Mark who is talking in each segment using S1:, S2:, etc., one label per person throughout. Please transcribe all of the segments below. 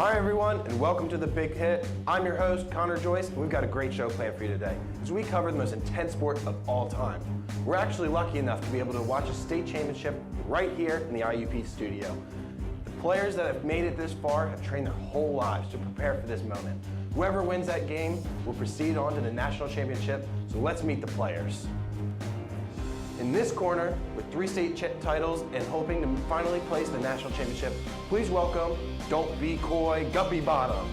S1: Hi everyone, and welcome to The Big Hit. I'm your host, Connor Joyce, and we've got a great show planned for you today as we cover the most intense sport of all time. We're actually lucky enough to be able to watch a state championship right here in the IUP studio. The players that have made it this far have trained their whole lives to prepare for this moment. Whoever wins that game will proceed on to the national championship, so let's meet the players. In this corner, with 3 state titles and hoping to finally place the national championship, please welcome Don't Be Coy, Guppy Bottom.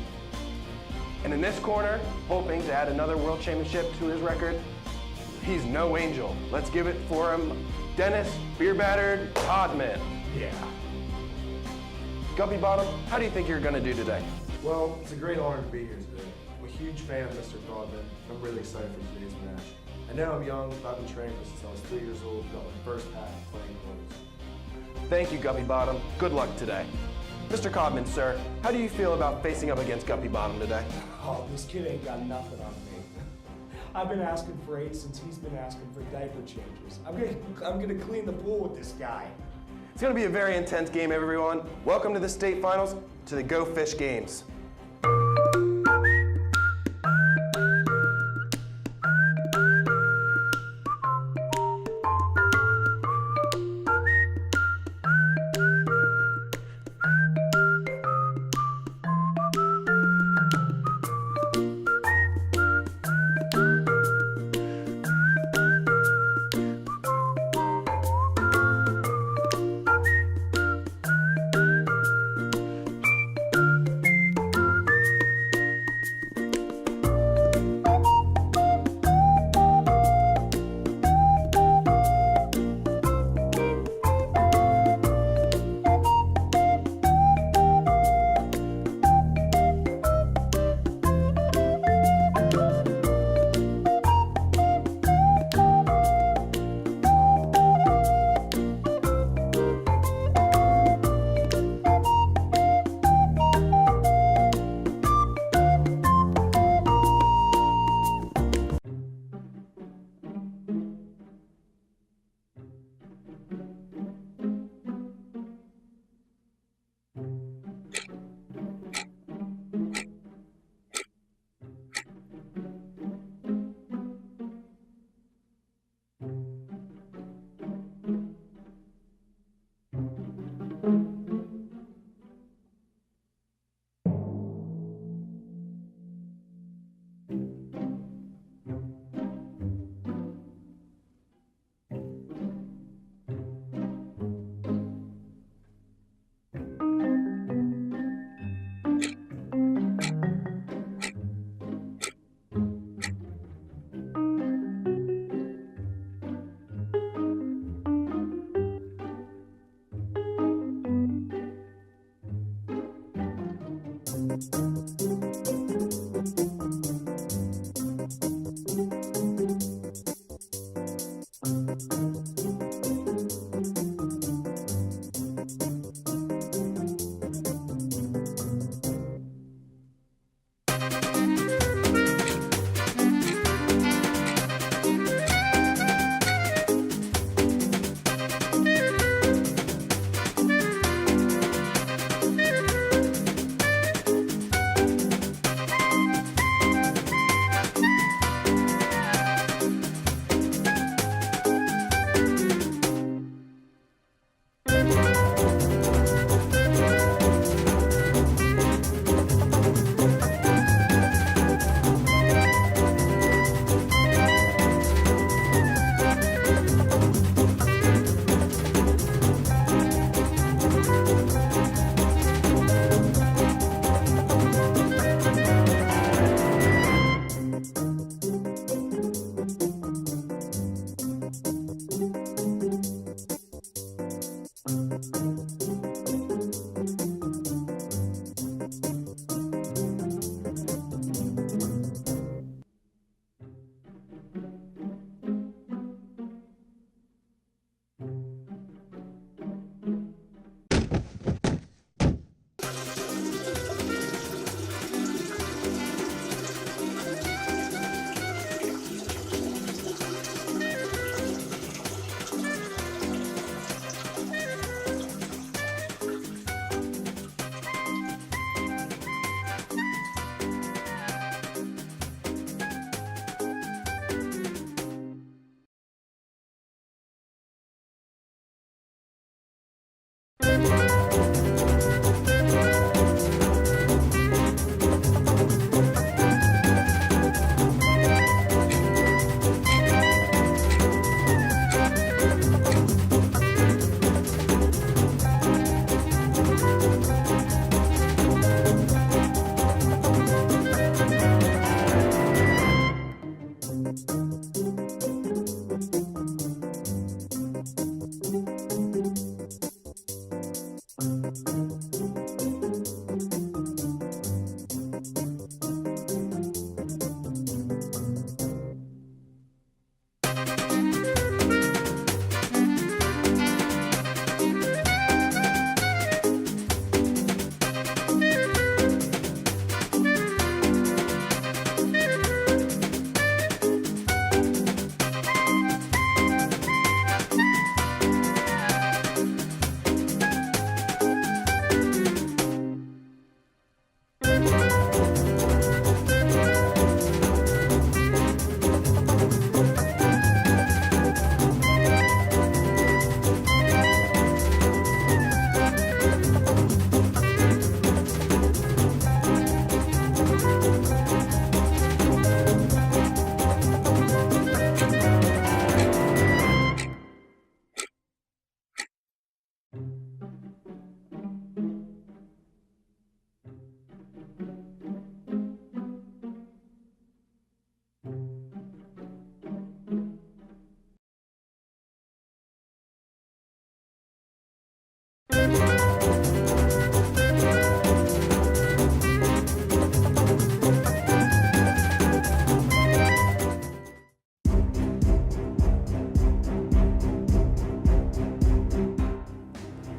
S1: And in this corner, hoping to add another world championship to his record, he's no angel. Let's give it for him, Dennis Beer-Battered Codman.
S2: Yeah.
S1: Guppy Bottom, how do you think you're gonna do today?
S2: Well, it's a great honor to be here today. I'm a huge fan of Mr. Codman. I'm really excited for today's match. I know I'm young, but I've been training since I was 3 years old, got my first pack playing quarters.
S1: Thank you, Guppy Bottom. Good luck today. Mr. Codman, sir, how do you feel about facing up against Guppy Bottom today?
S3: Oh, this kid ain't got nothing on me. I've been asking for 8 since he's been asking for diaper changes. I'm gonna clean the pool with this guy.
S1: It's gonna be a very intense game, everyone. Welcome to the state finals, to the Go Fish Games.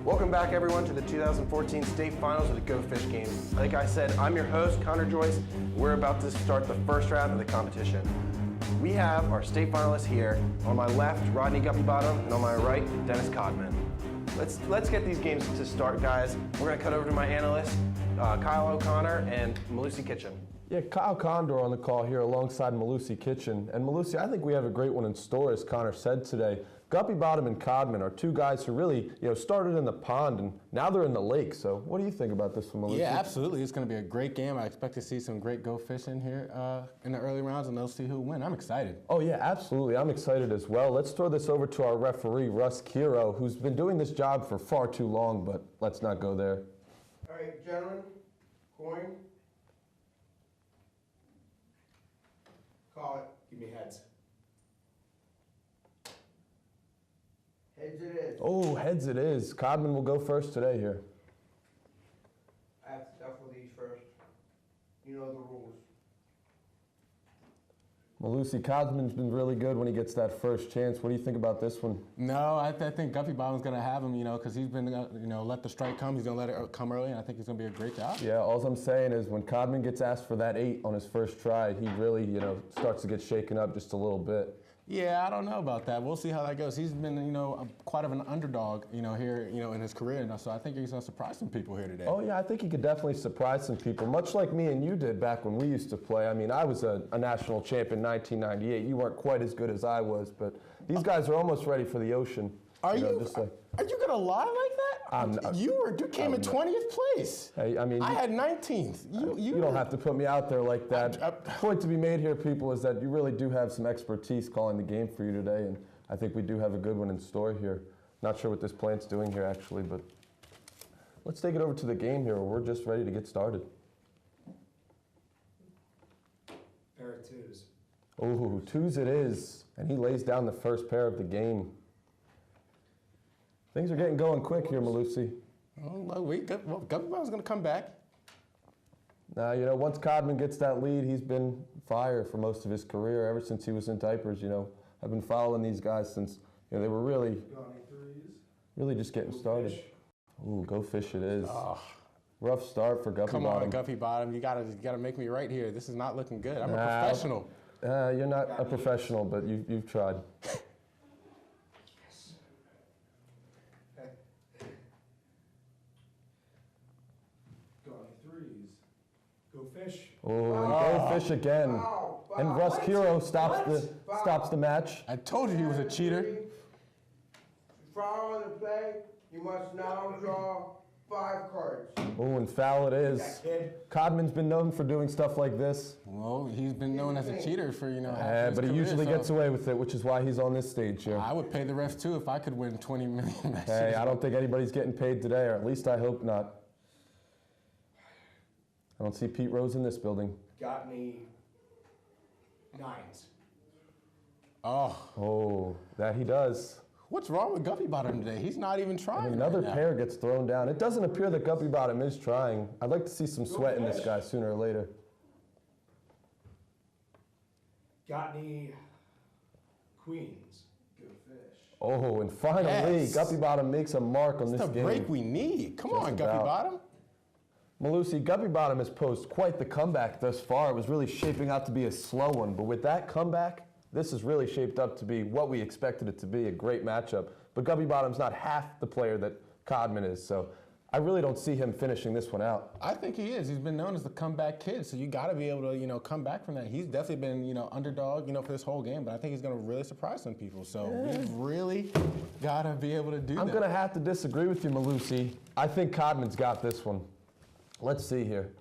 S1: Welcome back, everyone, to the 2014 state finals of the Go Fish games. Like I said, I'm your host, Connor Joyce. We're about to start the first round of the competition. We have our state finalists here. On my left, Rodney Guppy Bottom, and on my right, Dennis Codman. Let's get these games to start, guys. We're going to cut over to my analysts, Kyle O'Connor and Malusi Kitchen.
S4: Yeah, Kyle Condor on the call here alongside Malusi Kitchen. And Malusi, I think we have a great one in store, as Connor said today. Guppy Bottom and Codman are two guys who really, started in the pond and now they're in the lake. So what do you think about this one, Malusi?
S5: Yeah, absolutely. It's going to be a great game. I expect to see some great go fishing here in the early rounds, and they'll see who win. I'm excited.
S4: Oh, yeah, absolutely. I'm excited as well. Let's throw this over to our referee, Russ Kiro, who's been doing this job for far too long, but let's not go there.
S1: All right, gentlemen, coin. Call it.
S3: Give me heads.
S1: Heads it is.
S4: Oh, heads it is. Codman will go first today here.
S1: I have to shuffle these first. You know the rules.
S4: Malusi, Codman's been really good when he gets that first chance. What do you think about this one?
S5: No, I think Guppy Bottom's going to have him, because he's been, let the strike come. He's going to let it come early, and I think he's going to be a great job.
S4: Yeah, all I'm saying is when Codman gets asked for that 8 on his first try, he really, starts to get shaken up just a little bit.
S5: Yeah, I don't know about that. We'll see how that goes. He's been, quite of an underdog, here, in his career. So I think he's going to surprise some people here today.
S4: Oh, yeah, I think he could definitely surprise some people, much like me and you did back when we used to play. I mean, I was a national champ in 1998. You weren't quite as good as I was, but these guys are almost ready for the ocean.
S5: Are you going to lie like that? You came in 20th place.
S4: Hey, I mean,
S5: I had 19th.
S4: You don't have to put me out there like that. The point to be made here, people, is that you really do have some expertise calling the game for you today, and I think we do have a good one in store here. Not sure what this plant's doing here, actually, but let's take it over to the game here. We're just ready to get started.
S3: Pair of twos.
S4: Oh, twos it is, and he lays down the first pair of the game. Things are getting going quick here, Malusi.
S5: Oh, Guppy Bottom's going to come back.
S4: Now, once Codman gets that lead, he's been fire for most of his career, ever since he was in diapers. I've been following these guys since they were really just getting started. Ooh, go fish it is.
S5: Oh.
S4: Rough start for Guppy Bottom.
S5: Come on, Guppy Bottom. You gotta make me right here. This is not looking good. I'm a professional.
S4: You're not a professional, but you've tried.
S3: Go fish.
S4: Oh, go fish again. Wow. And Russ Kiro stops the match.
S5: I told you he was a cheater.
S6: Foul on the play. You must now draw 5 cards.
S4: Oh, and foul it is.
S3: That kid.
S4: Codman's been known for doing stuff like this.
S5: Well, he's been known as a cheater for, half of his
S4: But he
S5: career,
S4: usually
S5: so
S4: gets away with it, which is why he's on this stage here.
S5: I would pay the refs too if I could win $20 million.
S4: Hey, I don't think anybody's getting paid today, or at least I hope not. I don't see Pete Rose in this building.
S3: Got any 9s?
S4: Oh, that he does.
S5: What's wrong with Guppy Bottom today? He's not even trying.
S4: Another
S5: right now.
S4: pair gets thrown down. It doesn't appear that Guppy Bottom is trying. I'd like to see some sweat in this guy sooner or later.
S3: Got any queens?
S2: Good fish.
S4: Oh, and finally,
S5: Yes.
S4: Guppy Bottom makes a mark on
S5: It's
S4: this
S5: the
S4: game.
S5: break we need. Come
S4: Just
S5: on, Guppy
S4: about.
S5: Bottom.
S4: Malusi, Guppy Bottom has posed quite the comeback thus far. It was really shaping out to be a slow one, but with that comeback, this is really shaped up to be what we expected it to be, a great matchup. But Guppy Bottom's not half the player that Codman is, so I really don't see him finishing this one out.
S5: I think he is. He's been known as the comeback kid, so you got to be able to, come back from that. He's definitely been, underdog, for this whole game, but I think he's going to really surprise some people. So we've really got to be able to do that.
S4: I'm going to have to disagree with you, Malusi. I think Codman's got this one. Let's see here.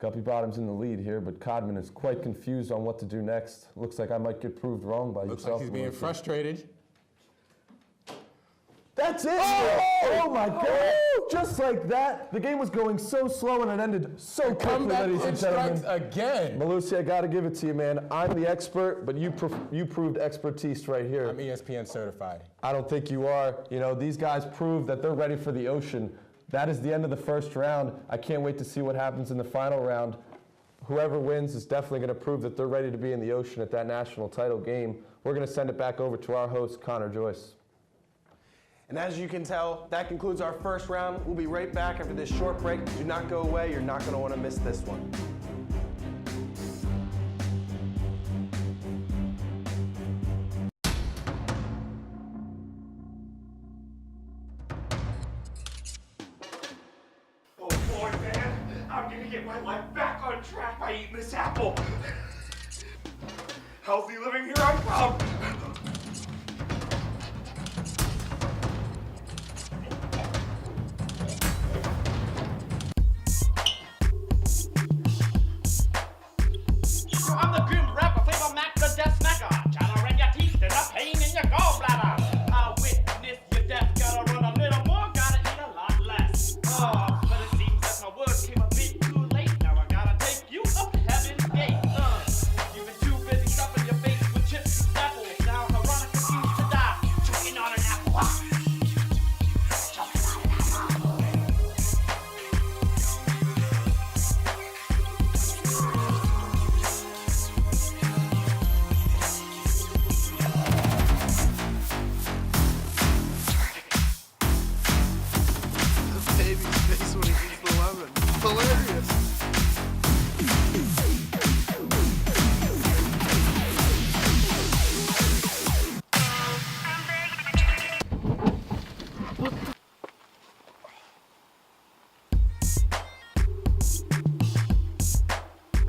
S4: Guppy Bottom's in the lead here, but Codman is quite confused on what to do next. Looks like I might get proved wrong by
S5: Looks
S4: yourself.
S5: like he's being
S4: Malusi.
S5: frustrated.
S4: That's it! Oh my God! Just like that, the game was going so slow and it ended so quickly,
S5: Comeback
S4: ladies and
S5: kid strikes
S4: gentlemen.
S5: again.
S4: Malusi, I got to give it to you, man. I'm the expert, but you proved expertise right here.
S5: I'm ESPN certified.
S4: I don't think you are. These guys proved that they're ready for the ocean. That is the end of the first round. I can't wait to see what happens in the final round. Whoever wins is definitely going to prove that they're ready to be in the ocean at that national title game. We're going to send it back over to our host, Connor Joyce.
S1: And as you can tell, that concludes our first round. We'll be right back after this short break. Do not go away. You're not going to want to miss this one.
S7: Oh boy, man, I'm gonna get my life back on track by eating this apple. Healthy living here I'm proud. I'm the grim rapper, flavor Mac, the death smacker. Trying to rend your teeth and a pain in your gallbladder. I'll witness your death, gotta run a little more, gotta eat a lot less. Oh, but it seems that my words came a bit too late. Now I gotta take you up to heaven's gate. You've been too busy stuffing your face with chips and apples. Now ironic refuse to die, choking on an apple.
S2: Baby's face when he eats the lemon. Hilarious.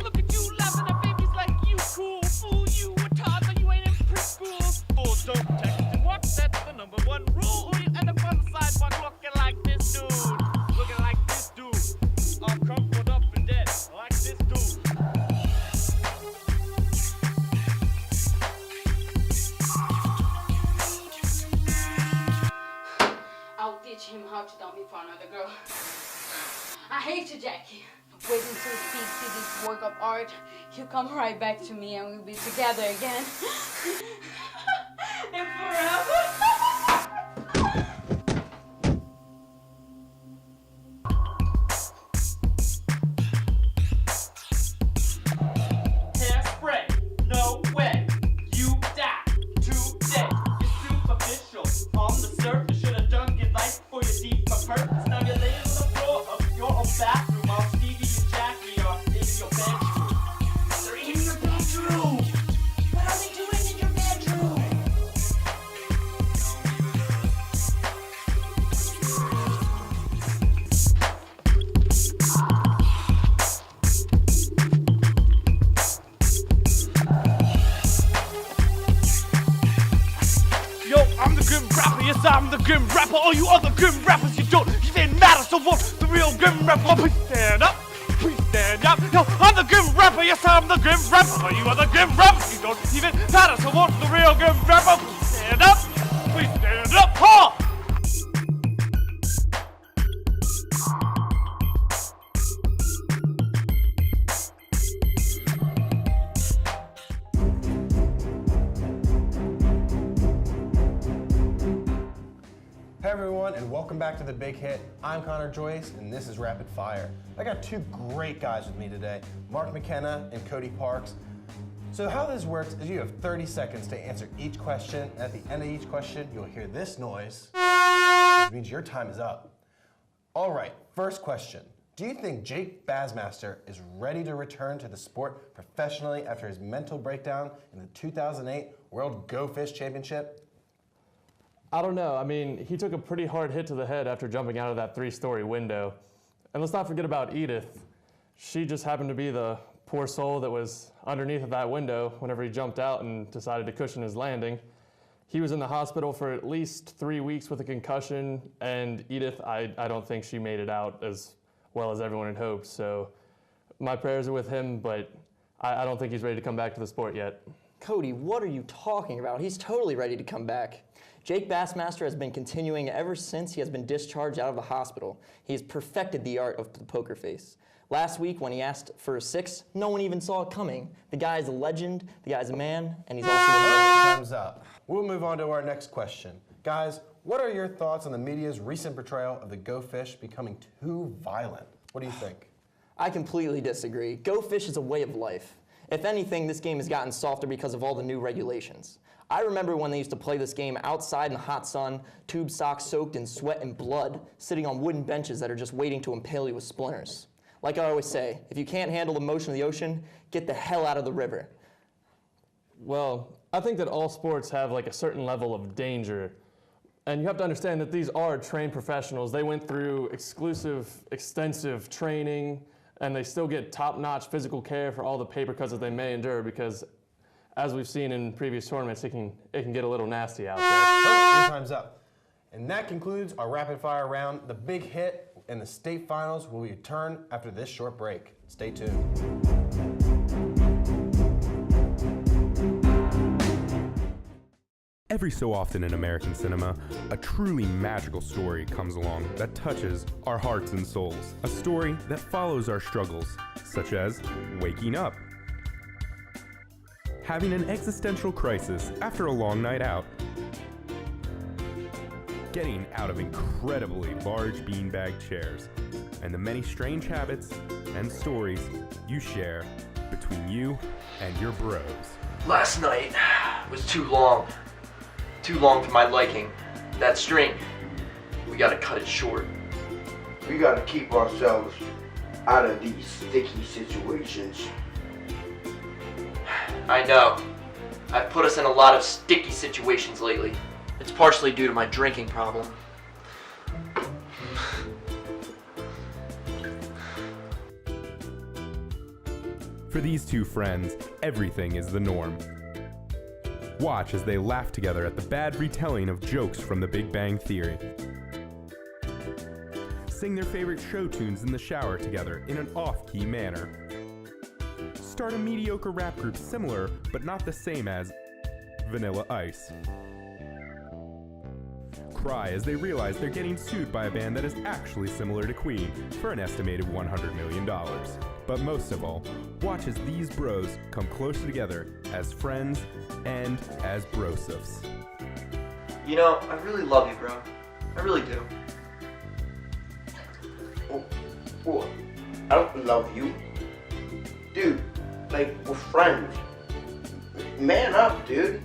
S7: Look at you laughing at babies like you cool. Fool you a toddler, you ain't in preschool. Fools don't text and walk, that's the #1 rule. Or you end up on the sidewalk looking like this dude. Looking like this dude. All crumpled up and dead, like this dude.
S8: I'll teach him how to dump me for another girl. I hate you, Jackie. Wait until he sees this work of art. He'll come right back to me and we'll be together again. And forever.
S7: Hairspray, no way. You die today. You're superficial. On the surface, should have done your life for your deeper purpose. Now you're laying on the floor of your own bathroom while Stevie and Jackie are in your bedroom. They're in your bedroom. What are they doing in your bedroom? Yes, I'm the grim rapper. All you other grim rappers, you don't even matter. So won't the real grim rapper please stand up? Please stand up. No, I'm the grim rapper. Yes, I'm the grim rapper. All you other grim rappers, you don't even matter. So won't the real grim rapper please stand up? Please stand up. Ha!
S1: Hey everyone, and welcome back to The Big Hit. I'm Connor Joyce, and this is Rapid Fire. I got two great guys with me today, Mark McKenna and Cody Parks. So how this works is you have 30 seconds to answer each question, and at the end of each question, you'll hear this noise, which means your time is up. All right, first question. Do you think Jake Bassmaster is ready to return to the sport professionally after his mental breakdown in the 2008 World Go Fish Championship?
S9: I don't know. I mean, he took a pretty hard hit to the head after jumping out of that 3-story window. And let's not forget about Edith. She just happened to be the poor soul that was underneath of that window whenever he jumped out and decided to cushion his landing. He was in the hospital for at least 3 weeks with a concussion, and Edith, I don't think she made it out as well as everyone had hoped. So my prayers are with him, but I don't think he's ready to come back to the sport yet.
S10: Cody, what are you talking about? He's totally ready to come back. Jake Bassmaster has been continuing ever since he has been discharged out of the hospital. He has perfected the art of the poker face. Last week, when he asked for a 6, no one even saw it coming. The guy is a legend, the guy's a man, and he's also a man.
S1: Time's up. We'll move on to our next question. Guys, what are your thoughts on the media's recent portrayal of the Go Fish becoming too violent? What do you think?
S10: I completely disagree. Go Fish is a way of life. If anything, this game has gotten softer because of all the new regulations. I remember when they used to play this game outside in the hot sun, tube socks soaked in sweat and blood, sitting on wooden benches that are just waiting to impale you with splinters. Like I always say, if you can't handle the motion of the ocean, get the hell out of the river.
S9: Well, I think that all sports have like a certain level of danger. And you have to understand that these are trained professionals. They went through exclusive, extensive training, and they still get top-notch physical care for all the paper cuts that they may endure because, as we've seen in previous tournaments, it can get a little nasty out there.
S1: Oh, your time's up. And that concludes our rapid fire round. The Big Hit and the state finals will return after this short break. Stay tuned.
S11: Every so often in American cinema, a truly magical story comes along that touches our hearts and souls. A story that follows our struggles, such as waking up, having an existential crisis after a long night out, getting out of incredibly large beanbag chairs, and the many strange habits and stories you share between you and your bros.
S10: Last night was too long. Too long for my liking. That string, we gotta cut it short.
S6: We gotta keep ourselves out of these sticky situations.
S10: I know. I've put us in a lot of sticky situations lately. It's partially due to my drinking problem.
S11: For these two friends, everything is the norm. Watch as they laugh together at the bad retelling of jokes from The Big Bang Theory. Sing their favorite show tunes in the shower together in an off-key manner. Start a mediocre rap group similar but not the same as Vanilla Ice. Cry as they realize they're getting sued by a band that is actually similar to Queen for an estimated $100 million. But most of all, watch as these bros come closer together as friends and as brosifs.
S10: You know, I really love you, bro. I really do.
S6: Oh, I don't love you. Dude, like, we're friends. Man up, dude.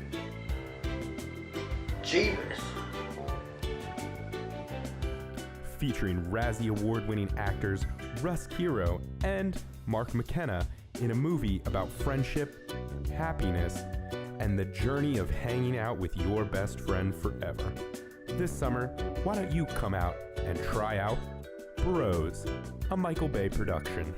S6: Jeebus.
S11: Featuring Razzie Award-winning actors Russ Hero and Mark McKenna in a movie about friendship, happiness, and the journey of hanging out with your best friend forever. This summer, why don't you come out and try out Bros, a Michael Bay production.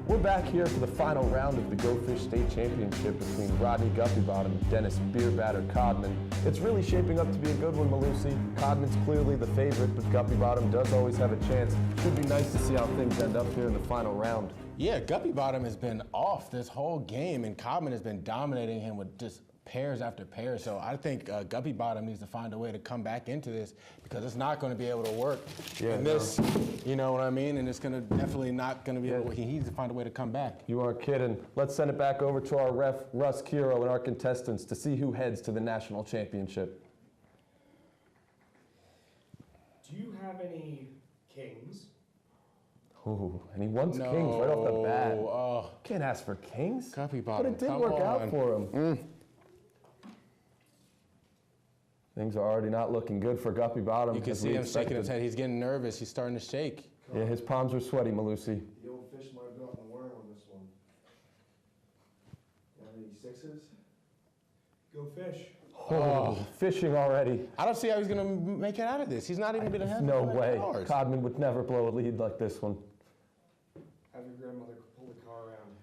S4: We're back here for the final round of the Go Fish State Championship between Rodney Guppy-Bottom and Dennis Beer Batter Codman. It's really shaping up to be a good one, Malusi. Codman's clearly the favorite, but Guppy-Bottom does always have a chance. Should be nice to see how things end up here in the final round.
S5: Yeah, Guppy-Bottom has been off this whole game, and Codman has been dominating him with just pairs after pairs. So I think Guppy-Bottom needs to find a way to come back into this because it's not going to be able to work in this, you know what I mean? And it's going to definitely not going to be able to, he needs to find a way to come back.
S4: You aren't kidding. Let's send it back over to our ref, Russ Kiro, and our contestants to see who heads to the national championship.
S3: Do you have any kings?
S4: Ooh, and he wants kings right off the bat. Can't ask for kings.
S5: Guppy-Bottom,
S4: but it did work out for him. Things are already not looking good for Guppy-Bottom.
S5: You can see him shaking his head. He's getting nervous. He's starting to shake.
S4: Yeah, his palms are sweaty, Malusi.
S2: The old fish might have gotten the worm on this one. Got any sixes?
S3: Go fish.
S4: Oh, fishing already.
S5: I don't see how he's going to make it out of this. He's not even going to have
S4: No way. Codman would never blow a lead like this one.
S3: Have your grandmother pull the car around.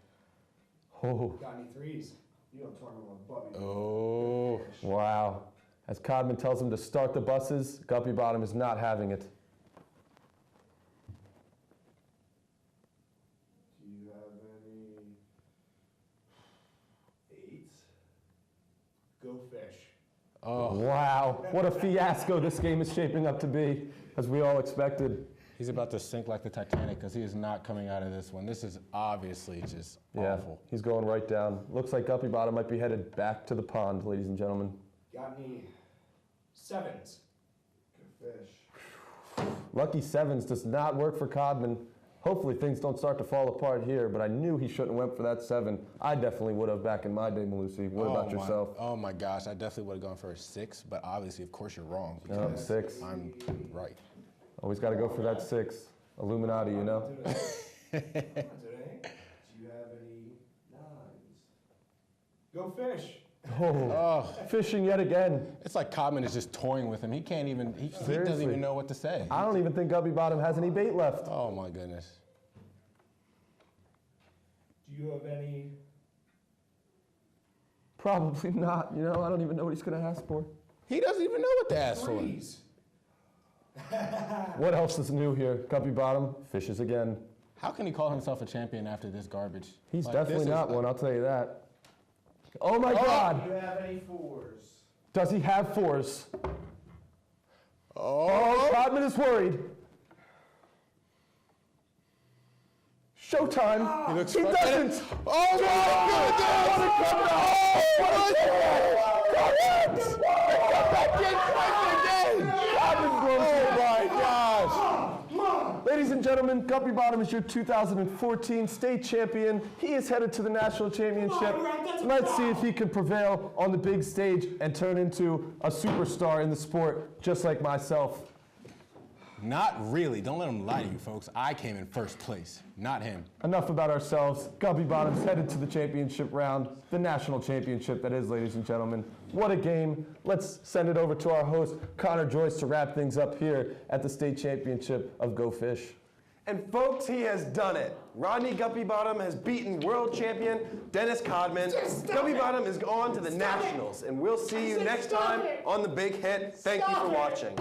S4: Oh.
S3: Got any threes?
S2: You don't talk about Bubby.
S4: Oh. Wow. As Codman tells him to start the buses, Guppy-Bottom is not having it.
S2: Do you have any eights?
S3: Go fish.
S4: Oh. Wow. What a fiasco this game is shaping up to be, as we all expected.
S5: He's about to sink like the Titanic because he is not coming out of this one. This is obviously just awful.
S4: He's going right down. Looks like Guppy-Bottom might be headed back to the pond, ladies and gentlemen.
S3: Got any sevens?
S2: Good fish.
S4: Lucky sevens does not work for Codman. Hopefully things don't start to fall apart here, but I knew he shouldn't have went for that 7. I definitely would have back in my day, Malusi. What about yourself?
S5: Oh my gosh, I definitely would have gone for a 6, but obviously, of course, you're wrong.
S4: No, 6.
S5: I'm right.
S4: Always got to go for that 6. Illuminati, you know?
S2: Do you have any nines?
S3: Go fish.
S4: Oh, fishing yet again.
S5: It's like Codman is just toying with him. He can't even, he doesn't even know what to say.
S4: I don't even think Guppy-Bottom has any bait left.
S5: Oh my goodness.
S3: Do you have any?
S4: Probably not. You know, I don't even know what he's going to ask for.
S5: He doesn't even know what to ask for.
S4: What else is new here? Guppy-Bottom fishes again.
S5: How can he call himself a champion after this garbage?
S4: He's
S5: Like,
S4: definitely
S5: this is
S4: not
S5: like-
S4: one, I'll tell you that. Oh my God!
S2: Do you have any fours?
S4: Does he have 4s? Oh, Codman is worried. Showtime.
S5: He looks
S4: He
S5: frustrated.
S4: doesn't.
S5: Oh my goodness! Oh my gosh!
S4: Ladies and gentlemen, Guppy-Bottom is your 2014 state champion. He is headed to the national championship. Let's see if he can prevail on the big stage and turn into a superstar in the sport, just like myself.
S5: Not really. Don't let him lie to you, folks. I came in first place, not him.
S4: Enough about ourselves. Guppy-Bottom's headed to the championship round, the national championship that is, ladies and gentlemen. What a game. Let's send it over to our host, Connor Joyce, to wrap things up here at the state championship of Go Fish.
S1: And folks, he has done it. Rodney Guppy-Bottom has beaten world champion Dennis Codman. Guppy-Bottom is on to the nationals, and we'll see you next time on The Big Hit. Thank you for watching.